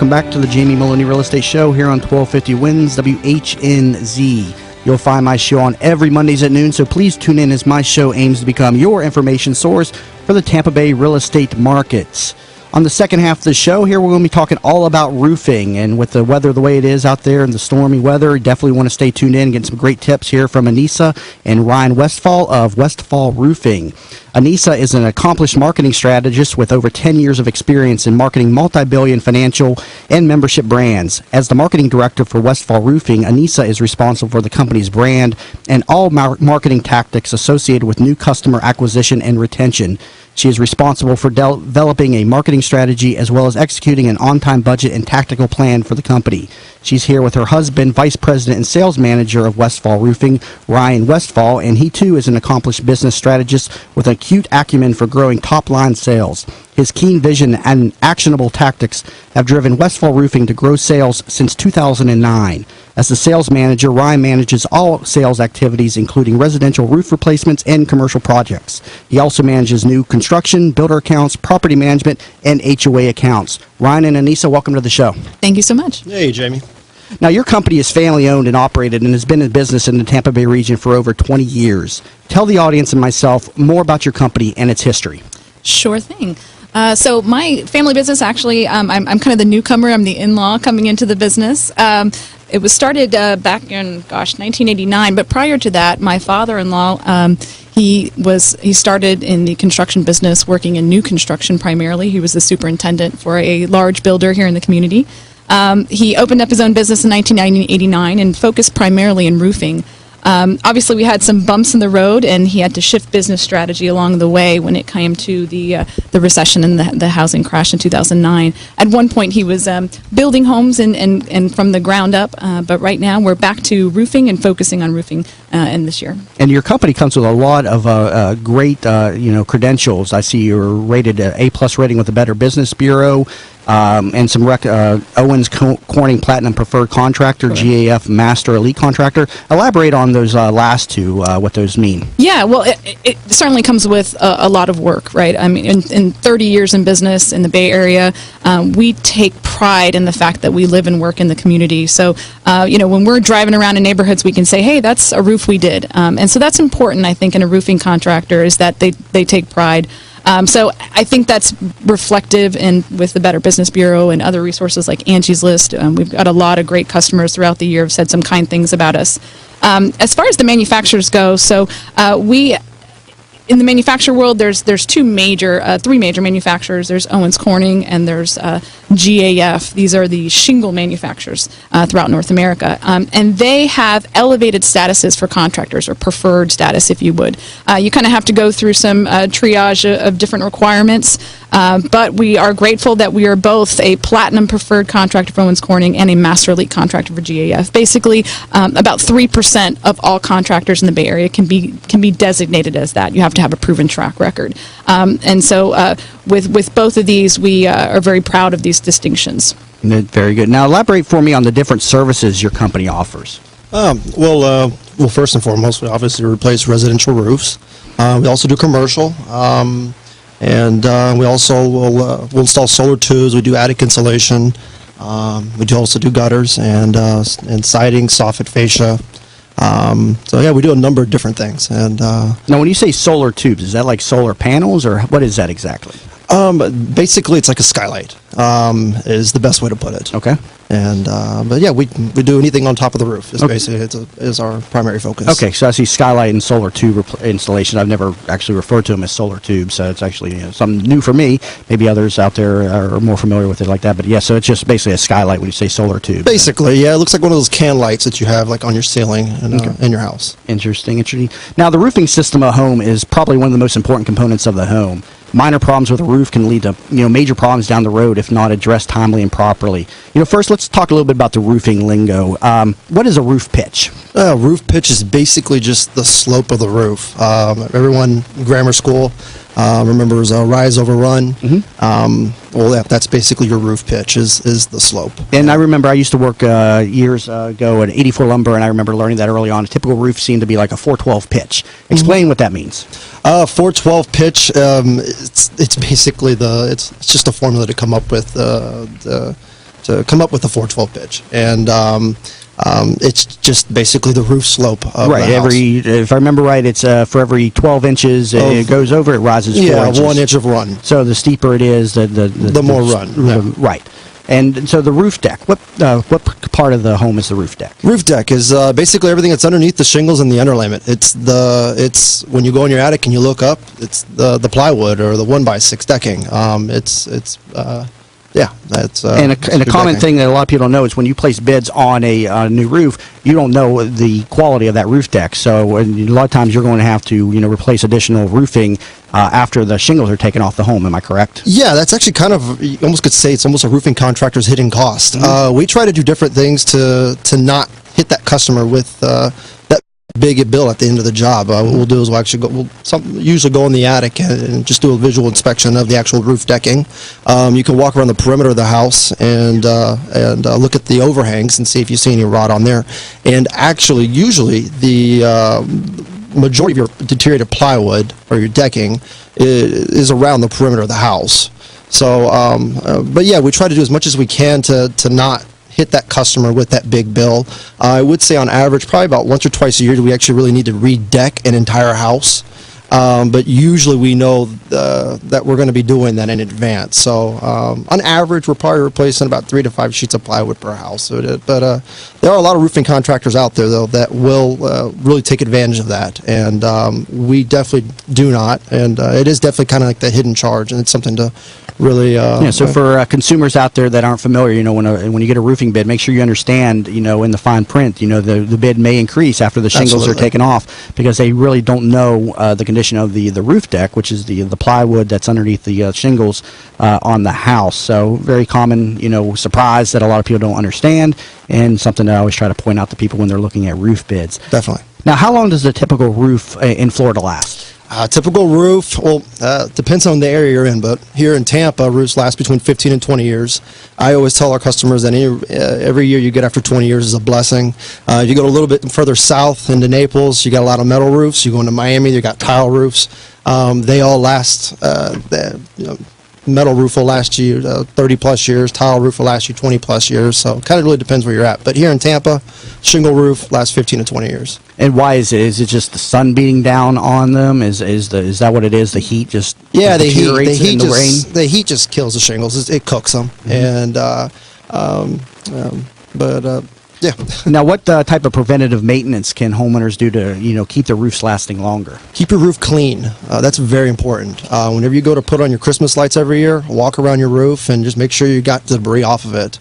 Welcome back to the Jamie Meloni Real Estate Show here on 1250 Wins WHNZ. You'll find my show on every Mondays at noon, so please tune in as my show aims to become your information source for the Tampa Bay real estate markets. On the second half of the show here, we're going to be talking all about roofing, and with the weather the way it is out there and the stormy weather, you definitely want to stay tuned in and get some great tips here from Anissa and Ryan Westfall of Westfall Roofing. Anissa is an accomplished marketing strategist with over 10 years of experience in marketing multi-billion financial and membership brands. As the marketing director for Westfall Roofing, Anissa is responsible for the company's brand and all marketing tactics associated with new customer acquisition and retention. She is responsible for developing a marketing strategy as well as executing an on-time budget and tactical plan for the company. She's here with her husband, Vice President and Sales Manager of Westfall Roofing, Ryan Westfall, and he too is an accomplished business strategist with an acute acumen for growing top-line sales. His keen vision and actionable tactics have driven Westfall Roofing to grow sales since 2009. As the sales manager, Ryan manages all sales activities, including residential roof replacements and commercial projects. He also manages new construction, builder accounts, property management, and HOA accounts. Ryan and Anissa, welcome to the show. Thank you so much. Hey, Jamie. Now, your company is family-owned and operated and has been in business in the Tampa Bay region for over 20 years. Tell the audience and myself more about your company and its history. Sure thing. So my family business, actually, I'm kind of the newcomer. I'm the in-law coming into the business. It was started back in, 1989. But prior to that, my father-in-law, he started in the construction business, working in new construction primarily. He was the superintendent for a large builder here in the community. He opened up his own business in 1989 and focused primarily in roofing. Obviously, we had some bumps in the road, and he had to shift business strategy along the way when it came to the recession and the housing crash in 2009. At one point, he was building homes and from the ground up, but right now we're back to roofing and focusing on roofing in this year. And your company comes with a lot of great credentials. I see you're rated A+ rating with the Better Business Bureau. And some Owens Corning Platinum Preferred Contractor, correct. GAF Master Elite Contractor. Elaborate on those last two, what those mean. Yeah, well, it certainly comes with a lot of work, right? I mean, in 30 years in business in the Bay Area, we take pride in the fact that we live and work in the community. So, when we're driving around in neighborhoods, we can say, hey, that's a roof we did. And so that's important, I think, in a roofing contractor is that they take pride. So I think that's reflective with the Better Business Bureau and other resources like Angie's List. We've got a lot of great customers throughout the year who have said some kind things about us. As far as the manufacturers go, so we in the manufacturer world, there's three major manufacturers. There's Owens Corning and there's GAF. These are the shingle manufacturers throughout North America, and they have elevated statuses for contractors, or preferred status, if you would. You kind of have to go through some triage of different requirements, but we are grateful that we are both a platinum preferred contractor for Owens Corning and a master elite contractor for GAF. Basically, about 3% of all contractors in the Bay Area can be designated as that. You have to have a proven track record, and so with both of these, we are very proud of these distinctions. Very good. Now, elaborate for me on the different services your company offers. Well, first and foremost, we obviously replace residential roofs. We also do commercial, and we also will install solar tubes. We do attic insulation. We do also do gutters and siding, soffit, fascia. So yeah, we do a number of different things. And now, when you say solar tubes, is that like solar panels, or what is that exactly? Basically, it's like a skylight. Is the best way to put it. Okay. And but yeah, we do anything on top of the roof. It's basically is our primary focus. Okay, so I see skylight and solar tube installation. I've never actually referred to them as solar tubes, so it's actually something new for me. Maybe others out there are more familiar with it like that. But yeah, so it's just basically a skylight when you say solar tube. Basically, yeah, it looks like one of those can lights that you have like on your ceiling in your house. Interesting. Now, the roofing system of a home is probably one of the most important components of the home. Minor problems with a roof can lead to major problems down the road if not addressed timely and properly. First, let's talk a little bit about the roofing lingo. What is a roof pitch? Roof pitch is basically just the slope of the roof. Everyone in grammar school remembers rise over run. Mm-hmm. Well, yeah, that's basically your roof pitch is the slope. And I remember I used to work years ago at 84 Lumber, and I remember learning that early on. A typical roof seemed to be like a 412 pitch. Explain what that means. 412 pitch. It's basically it's just a formula to come up with the to come up with the 412 pitch, and it's just basically the roof slope of right. the house. If I remember right, it's for every 12 inches it goes over, it rises 4 inches. 1 inch of run. So the steeper it is, the more run. Yeah. Right. And so the roof deck. What part of the home is the roof deck? Roof deck is basically everything that's underneath the shingles and the underlayment. It's when you go in your attic and you look up, it's the plywood or the 1x6 decking. That's and a common thing that a lot of people don't know is when you place bids on a new roof, you don't know the quality of that roof deck. So a lot of times you're going to have to replace additional roofing after the shingles are taken off the home. Am I correct? Yeah, that's actually kind of, you almost could say it's almost a roofing contractor's hidden cost. Mm-hmm. We try to do different things to not hit that customer with that big bill at the end of the job. What we'll do is we'll usually go in the attic and just do a visual inspection of the actual roof decking. You can walk around the perimeter of the house and look at the overhangs and see if you see any rot on there. And actually, usually the majority of your deteriorated plywood or your decking is around the perimeter of the house. So, but yeah, we try to do as much as we can to not hit that customer with that big bill. I would say on average, probably about once or twice a year, do we actually really need to redeck an entire house. But usually we know that we're going to be doing that in advance. So on average, we're probably replacing about 3 to 5 sheets of plywood per house. But there are a lot of roofing contractors out there, though, that will really take advantage of that. And we definitely do not. And it is definitely kind of like the hidden charge, and it's something to really so for consumers out there that aren't familiar, when you get a roofing bid, make sure you understand, in the fine print, the bid may increase after the shingles are taken off, because they really don't know the condition of the roof deck, which is the plywood that's underneath the shingles on the house. So very common, surprise that a lot of people don't understand, and something that I always try to point out to people when they're looking at roof bids. Definitely. Now, how long does the typical roof in Florida last? Typical roof, depends on the area you're in, but here in Tampa, roofs last between 15 and 20 years. I always tell our customers that every year you get after 20 years is a blessing. If you go a little bit further south into Naples, you got a lot of metal roofs. You go into Miami, you got tile roofs. They all last, metal roof will last you 30 plus years, tile roof will last you 20 plus years, so it kind of really depends where you're at. But here in Tampa, shingle roof lasts 15 to 20 years. And why is it? Is it just the sun beating down on them? Is that what it is? The heat just the heat rain? just kills the shingles. It cooks them, and yeah. Now, what type of preventative maintenance can homeowners do to keep their roofs lasting longer? Keep your roof clean. That's very important. Whenever you go to put on your Christmas lights every year, walk around your roof and just make sure you got the debris off of it.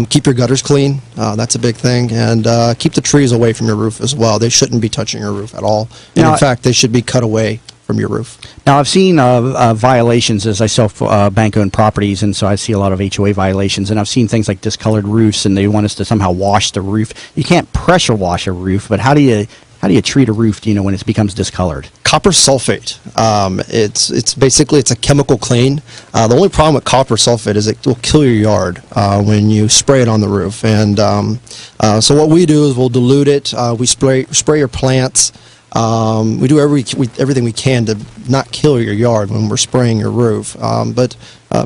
Keep your gutters clean. That's a big thing. And keep the trees away from your roof as well. They shouldn't be touching your roof at all. And in fact, they should be cut away from your roof. Now, I've seen violations as I sell bank-owned properties, and so I see a lot of HOA violations, and I've seen things like discolored roofs, and they want us to somehow wash the roof. You can't pressure wash a roof, but how do you treat a roof, when it becomes discolored? Copper sulfate. It's basically a chemical clean. The only problem with copper sulfate is it will kill your yard when you spray it on the roof. And so what we do is we'll dilute it. We spray your plants. We do everything we can to not kill your yard when we're spraying your roof. But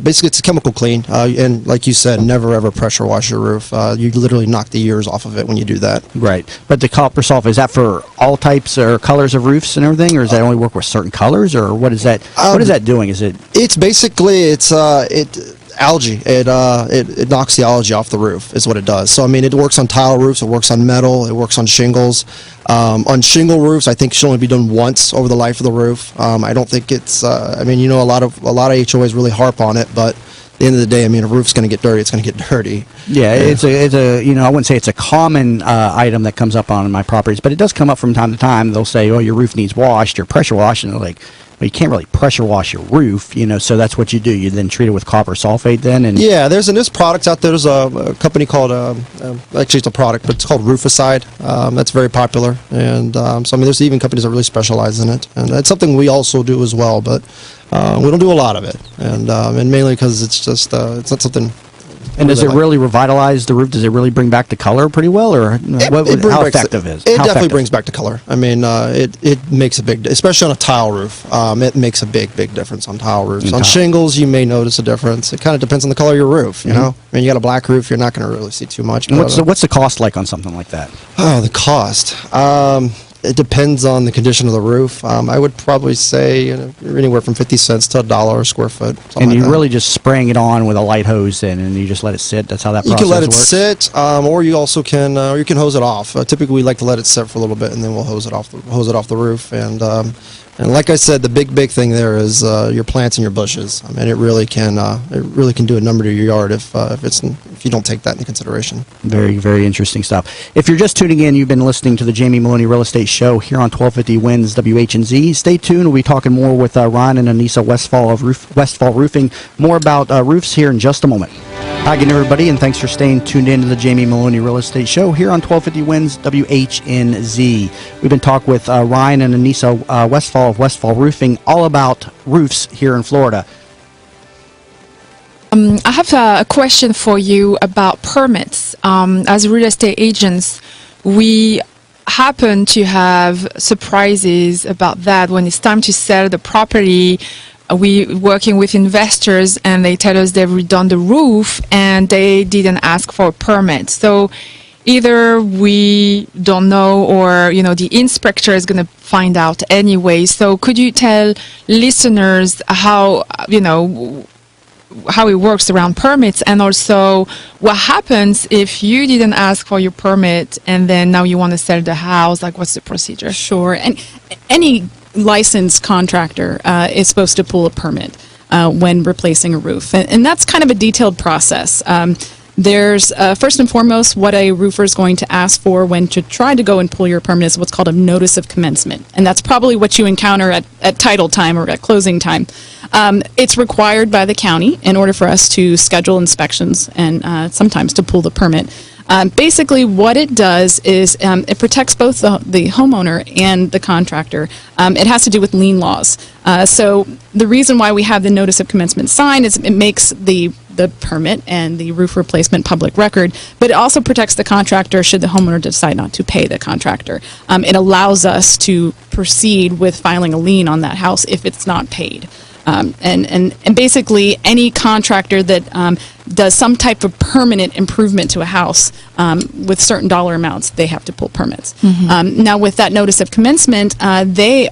basically, it's a chemical clean. And like you said, never ever pressure wash your roof. You literally knock the years off of it when you do that. Right. But the copper sulfate, is that for all types or colors of roofs and everything, or does that only work with certain colors, or what is that? What is that doing? Is it? It's basically algae. It knocks the algae off the roof is what it does. So it works on tile roofs, it works on metal, it works on shingles. On shingle roofs, I think it should only be done once over the life of the roof. I don't think it's a lot of HOAs really harp on it, but at the end of the day, a roof's going to get dirty, it's going to get dirty. Yeah, it's a I wouldn't say it's a common item that comes up on my properties, but it does come up from time to time. They'll say, "Oh, your roof needs washed or pressure washed," and they're like, well, you can't really pressure wash your roof, so that's what you do. You then treat it with copper sulfate then? And yeah, there's products out there. There's a company called, actually it's a product, but it's called Rooficide. That's very popular. And so, there's even companies that really specialize in it. And that's something we also do as well, but we don't do a lot of it. And mainly because it's just, it's not something And does it really revitalize the roof? Does it really bring back the color pretty well, or how effective is it? It definitely brings back the color. I mean, it makes a big, especially on a tile roof. It makes a big difference on tile roofs. On shingles, you may notice a difference. It kind of depends on the color of your roof. You know, I mean, you got a black roof, you're not going to really see too much. And what's the cost like on something like that? Oh, the cost. It depends on the condition of the roof. I would probably say anywhere from 50 cents to $1 a square foot. And you're really just spraying it on with a light hose and you just let it sit? That's how that process works? You can let it sit, or you also can, or you can hose it off. Typically, we like to let it sit for a little bit, and then we'll hose it off the roof. And like I said, the big thing there is your plants and your bushes. I mean, it really can do a number to your yard if you don't take that into consideration. Very, very interesting stuff. If you're just tuning in, you've been listening to the Jamie Meloni Real Estate Show here on 1250 Wins WHNZ. Stay tuned. We'll be talking more with Ryan and Anissa Westfall of Westfall Roofing. More about roofs here in just a moment. Hi again, everybody, and thanks for staying tuned in to the Jamie Meloni Real Estate Show here on 1250 Wins WHNZ. We've been talking with Ryan and Anissa Westfall of Westfall Roofing all about roofs here in Florida. I have a question for you about permits. As real estate agents, we happen to have surprises about that when it's time to sell the property. We working with investors and they tell us they've redone the roof and they didn't ask for a permit. So either we don't know or, the inspector is going to find out anyway. So could you tell listeners how it works around permits, and also what happens if you didn't ask for your permit and then now you want to sell the house? Like, what's the procedure? Sure. And any licensed contractor is supposed to pull a permit when replacing a roof. And that's kind of a detailed process. There's first and foremost what a roofer is going to ask for when to try to go and pull your permit is what's called a notice of commencement. And that's probably what you encounter at title time or at closing time. It's required by the county in order for us to schedule inspections and sometimes to pull the permit. Basically, what it does is it protects both the homeowner and the contractor. It has to do with lien laws. So the reason why we have the notice of commencement signed is it makes the permit and the roof replacement public record, but it also protects the contractor should the homeowner decide not to pay the contractor. It allows us to proceed with filing a lien on that house if it's not paid. And basically, any contractor that does some type of permanent improvement to a house with certain dollar amounts, they have to pull permits. Mm-hmm. Now, with that notice of commencement, they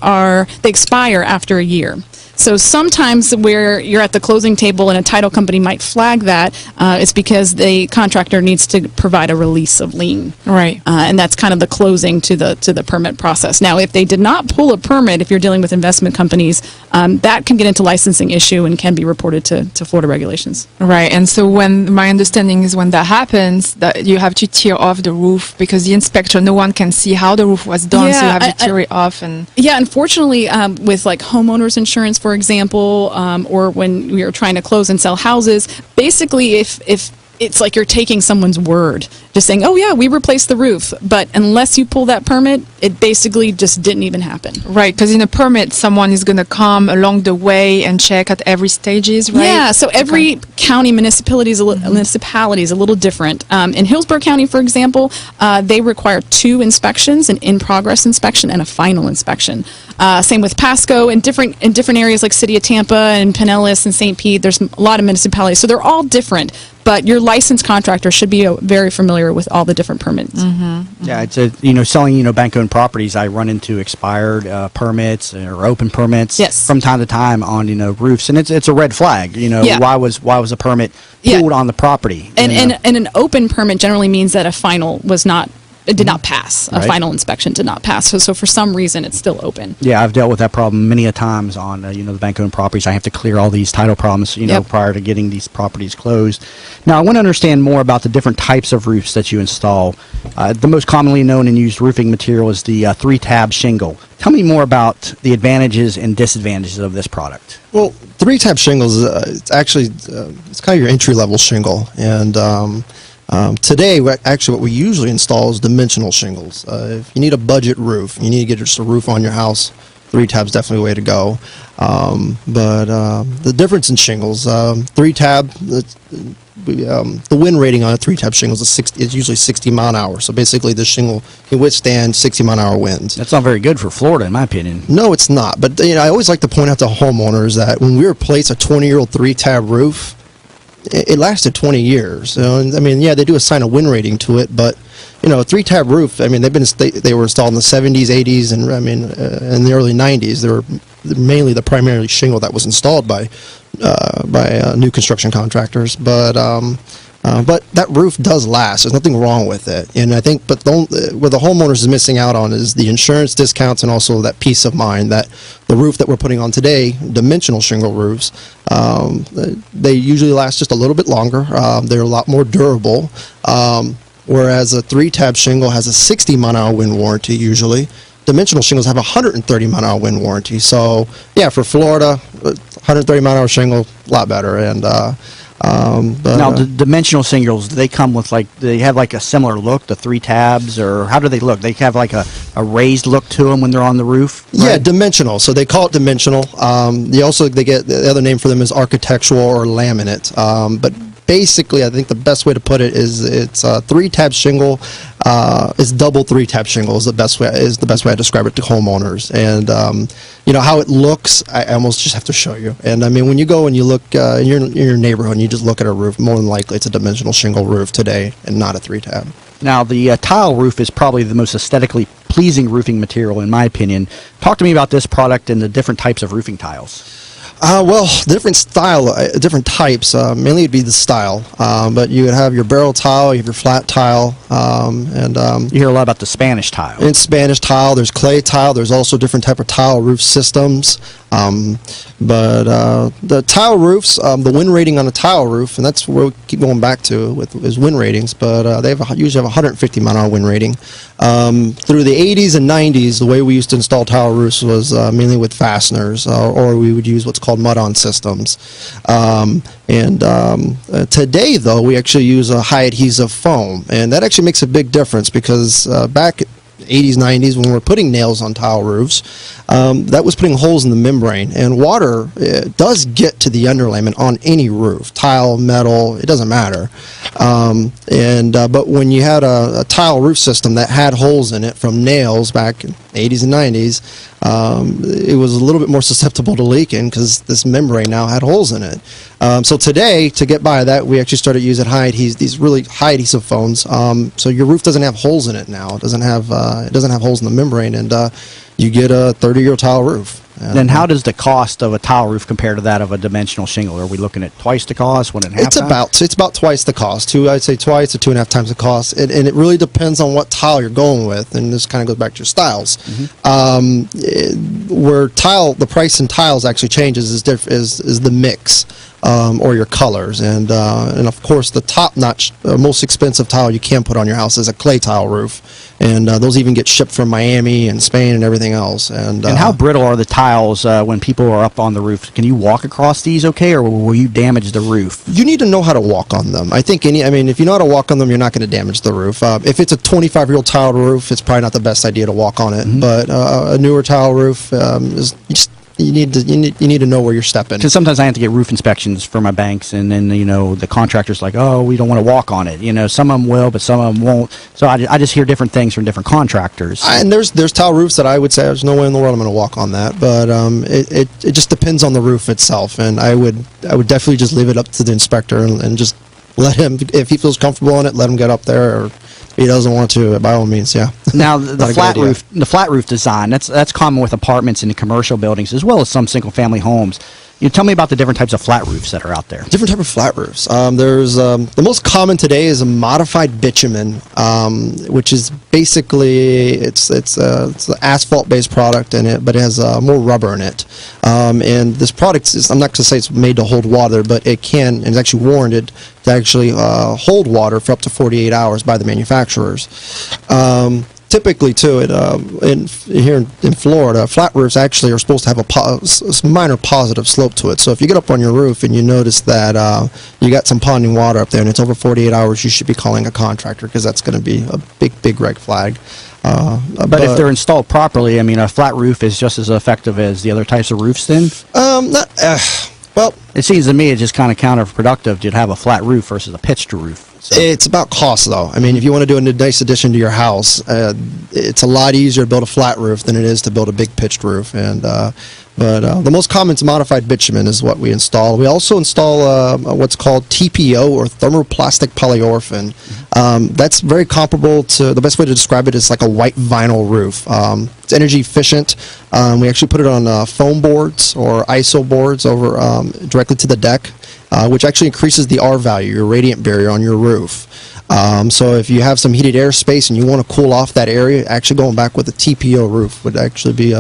expire after a year. So sometimes where you're at the closing table and a title company might flag that, it's because the contractor needs to provide a release of lien. Right. And that's kind of the closing to the permit process. Now, if they did not pull a permit, if you're dealing with investment companies, that can get into licensing issue and can be reported to Florida regulations. Right. And so my understanding is when that happens, that you have to tear off the roof because the inspector, no one can see how the roof was done, so you have to tear it off. Yeah, unfortunately, with like homeowners insurance, for example, or when we are trying to close and sell houses, basically if it's like you're taking someone's word, just saying, oh yeah, we replaced the roof, but unless you pull that permit, it basically just didn't even happen. Right, because in a permit, someone is going to come along the way and check at every stages, right? Yeah, so every county municipality is a little different. In Hillsborough County, for example, they require 2 inspections, an in-progress inspection and a final inspection. Same with Pasco and different areas like City of Tampa and Pinellas and St. Pete. There's a lot of municipalities, so they're all different. But your licensed contractor should be very familiar with all the different permits. Mm-hmm. Yeah, it's selling bank-owned properties. I run into expired permits or open permits from time to time on roofs, and it's a red flag. Why was a permit pulled on the property? And an open permit generally means that a final was not. It did not pass. A final inspection did not pass. So for some reason, it's still open. Yeah, I've dealt with that problem many a times on the bank-owned properties. I have to clear all these title problems prior to getting these properties closed. Now, I want to understand more about the different types of roofs that you install. The most commonly known and used roofing material is the 3-tab shingle. Tell me more about the advantages and disadvantages of this product. Well, 3-tab shingles, it's actually it's kind of your entry-level shingle, and today, what we usually install is dimensional shingles. If you need a budget roof, you need to get just a roof on your house, 3-tab's definitely the way to go. But the difference in shingles, 3-tab, the wind rating on a 3-tab shingle is usually 60 mile an hour. So basically, the shingle can withstand 60 mile an hour winds. That's not very good for Florida, in my opinion. No, it's not. But I always like to point out to homeowners that when we replace a 20-year-old 3-tab roof, it lasted 20 years. And, I mean, yeah, they do assign a wind rating to it, but a 3-tab roof. I mean, they were installed in the 70s, 80s, and I mean, in the early 90s. They were mainly the primary shingle that was installed by new construction contractors. But that roof does last. There's nothing wrong with it. And I think, what the homeowners is missing out on is the insurance discounts and also that peace of mind that the roof that we're putting on today, dimensional shingle roofs, they usually last just a little bit longer. They're a lot more durable. Whereas a 3-tab shingle has a 60 mile an hour wind warranty usually. Dimensional shingles have a 130 mile an hour wind warranty. So yeah, for Florida, 130 mile an hour shingle, a lot better. And now, the dimensional shingles, do they come with they have like a similar look, the 3-tabs, or how do they look? They have like a raised look to them when they're on the roof? Right? Yeah, dimensional. So they call it dimensional. They get the other name for them is architectural or laminate. But basically, I think the best way to put it is it's a 3-tab shingle. It's double 3-tab shingle is the best way I describe it to homeowners. And how it looks, I almost just have to show you. And I mean, when you go and you look in your neighborhood and you just look at a roof, more than likely it's a dimensional shingle roof today and not a 3-tab. Now, the tile roof is probably the most aesthetically pleasing roofing material, in my opinion. Talk to me about this product and the different types of roofing tiles. Well, different types. Mainly it'd be the style, but you would have your barrel tile, you have your flat tile, and you hear a lot about the Spanish tile. In Spanish tile, there's clay tile. There's also different type of tile roof systems. But the tile roofs, the wind rating on a tile roof, and that's where we keep going back to is wind ratings. But they usually have a 150 mile an hour wind rating. Through the 80s and 90s, the way we used to install tile roofs was mainly with fasteners, or we would use what's called mud-on systems. Today, though, we actually use a high adhesive foam, and that actually makes a big difference because back 80s, 90s, when we were putting nails on tile roofs, that was putting holes in the membrane, and water does get to the underlayment on any roof, tile, metal, it doesn't matter. But when you had a tile roof system that had holes in it from nails back in the 80s and 90s, it was a little bit more susceptible to leaking because this membrane now had holes in it. So today, to get by that, we actually started using these really high adhesive foams. So your roof doesn't have holes in it now. It doesn't have holes in the membrane, and you get a 30-year tile roof. Then how does the cost of a tile roof compare to that of a dimensional shingle? Are we looking at twice the cost, 1.5 times? It's about twice the cost. I'd say twice to 2.5 times the cost, and it really depends on what tile you're going with, and this kind of goes back to your styles. Where the price in tiles actually changes is the mix. Or your colors, and of course the top-notch, most expensive tile you can put on your house is a clay tile roof, and those even get shipped from Miami and Spain and everything else. And how brittle are the tiles when people are up on the roof? Can you walk across these okay, or will you damage the roof? You need to know how to walk on them. I think if you know how to walk on them, you're not going to damage the roof. If it's a 25-year-old tile roof, it's probably not the best idea to walk on it. But a newer tile roof you need to know where you're stepping. Because sometimes I have to get roof inspections for my banks, and then the contractor's like, "Oh, we don't want to walk on it." Some of them will, but some of them won't. So I just hear different things from different contractors. And there's tile roofs that I would say there's no way in the world I'm going to walk on that. But it just depends on the roof itself, and I would definitely just leave it up to the inspector and just let him, if he feels comfortable on it, let him get up there. Or if he doesn't want to, by all means, yeah. Now the flat roof design, that's common with apartments and commercial buildings as well as some single family homes. Tell me about the different types of flat roofs that are out there. Different type of flat roofs. There's the most common today is a modified bitumen, which is basically it's an asphalt-based product in it, but it has more rubber in it. And this product is, I'm not going to say it's made to hold water, but it can, and it's actually warranted to actually hold water for up to 48 hours by the manufacturers. typically, too, here in Florida, flat roofs actually are supposed to have a minor positive slope to it. So if you get up on your roof and you notice that you got some ponding water up there and it's over 48 hours, you should be calling a contractor, because that's going to be a big red flag. But if they're installed properly, I mean, a flat roof is just as effective as the other types of roofs then? Well, it seems to me it's just kind of counterproductive to have a flat roof versus a pitched roof. So. It's about cost, though. I mean, if you want to do a nice addition to your house, it's a lot easier to build a flat roof than it is to build a big pitched roof. But the most common is modified bitumen is what we install. We also install what's called TPO, or thermoplastic polyurethane. That's very comparable to, the best way to describe it is like a white vinyl roof. It's energy efficient. We actually put it on foam boards or ISO boards over directly to the deck, which actually increases the R value, your radiant barrier on your roof. So if you have some heated air space and you want to cool off that area, actually going back with a TPO roof would actually be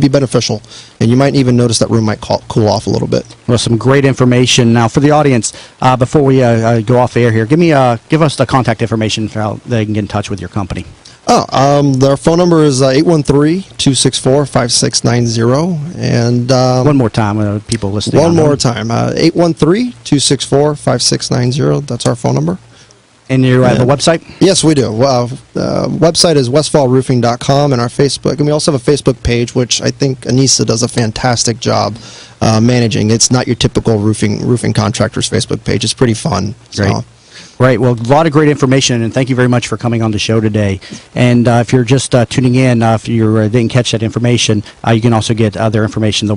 beneficial. And you might even notice that room might cool off a little bit. Well, some great information. Now, for the audience, before we go off air here, give us the contact information for how they can get in touch with your company. Their phone number is 813-264-5690. And one more time, people listening. One more time, 813-264-5690. That's our phone number. And you have a website? Yes, we do. Website is westfallroofing.com, and our Facebook. And we also have a Facebook page, which I think Anissa does a fantastic job managing. It's not your typical roofing contractor's Facebook page. It's pretty fun. Great. So. Right. Well, a lot of great information, and thank you very much for coming on the show today. And if you're just tuning in, if you didn't catch that information, you can also get other information. There'll be